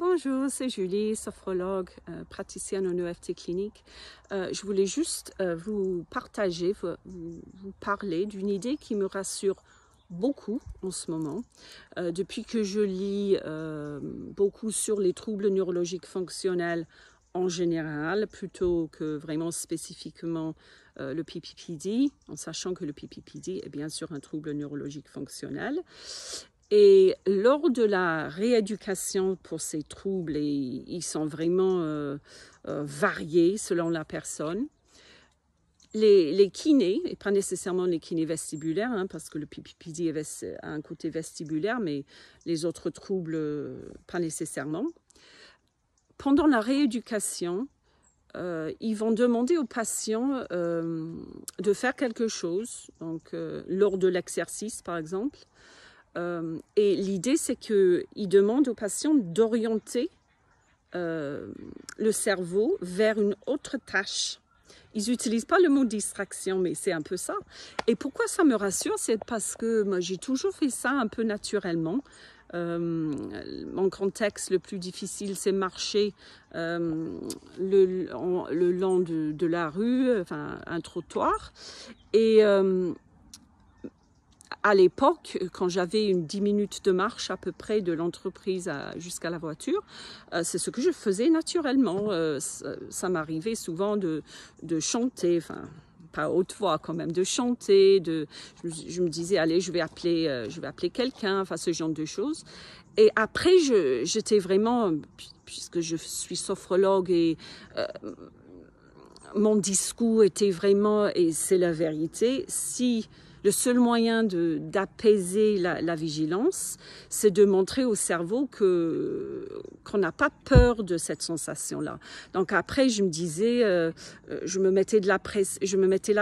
Bonjour, c'est Julie, sophrologue, praticienne en EFT clinique. Je voulais juste vous partager, vous parler d'une idée qui me rassure beaucoup en ce moment. Depuis que je lis beaucoup sur les troubles neurologiques fonctionnels en général, plutôt que vraiment spécifiquement le PPPD, en sachant que le PPPD est bien sûr un trouble neurologique fonctionnel. Et lors de la rééducation pour ces troubles, et ils sont vraiment variés selon la personne, les kinés, et pas nécessairement les kinés vestibulaires, parce que le PPPD a un côté vestibulaire, mais les autres troubles, pas nécessairement. Pendant la rééducation, ils vont demander aux patients de faire quelque chose, donc lors de l'exercice par exemple. Et l'idée, c'est qu'ils demandent aux patients d'orienter le cerveau vers une autre tâche. Ils n'utilisent pas le mot distraction, mais c'est un peu ça. Et pourquoi ça me rassure? C'est parce que moi, j'ai toujours fait ça un peu naturellement. Mon contexte le plus difficile, c'est marcher le long de la rue, enfin un trottoir. Et à l'époque, quand j'avais une 10 minutes de marche à peu près de l'entreprise jusqu'à la voiture, c'est ce que je faisais naturellement. Ça m'arrivait souvent de chanter, enfin pas à haute voix quand même, de chanter. Je me disais, allez, je vais appeler quelqu'un, enfin ce genre de choses. Et après, j'étais vraiment, puisque je suis sophrologue et mon discours était vraiment, et c'est la vérité, si le seul moyen d'apaiser la vigilance, c'est de montrer au cerveau qu'on n'a pas peur de cette sensation-là. Donc après, je me disais, je me mettais la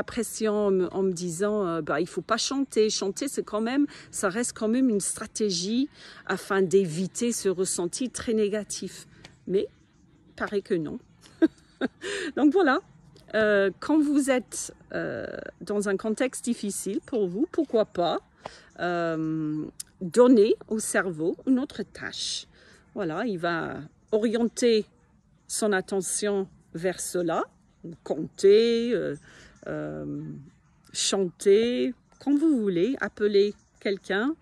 pression en me disant, il faut pas chanter. Chanter, ça reste quand même une stratégie afin d'éviter ce ressenti très négatif. Mais, il paraît que non. Donc voilà. Quand vous êtes dans un contexte difficile pour vous, pourquoi pas donner au cerveau une autre tâche. Voilà, il va orienter son attention vers cela, compter, chanter, quand vous voulez, appeler quelqu'un,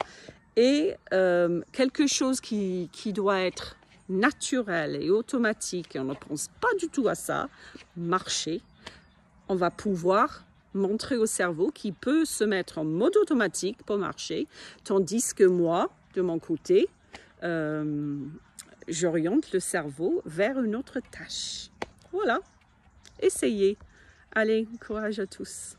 et quelque chose qui doit être naturel et automatique, et on ne pense pas du tout à ça, marcher. On va pouvoir montrer au cerveau qu'il peut se mettre en mode automatique pour marcher, tandis que moi, de mon côté, j'oriente le cerveau vers une autre tâche. Voilà, essayez. Allez, courage à tous.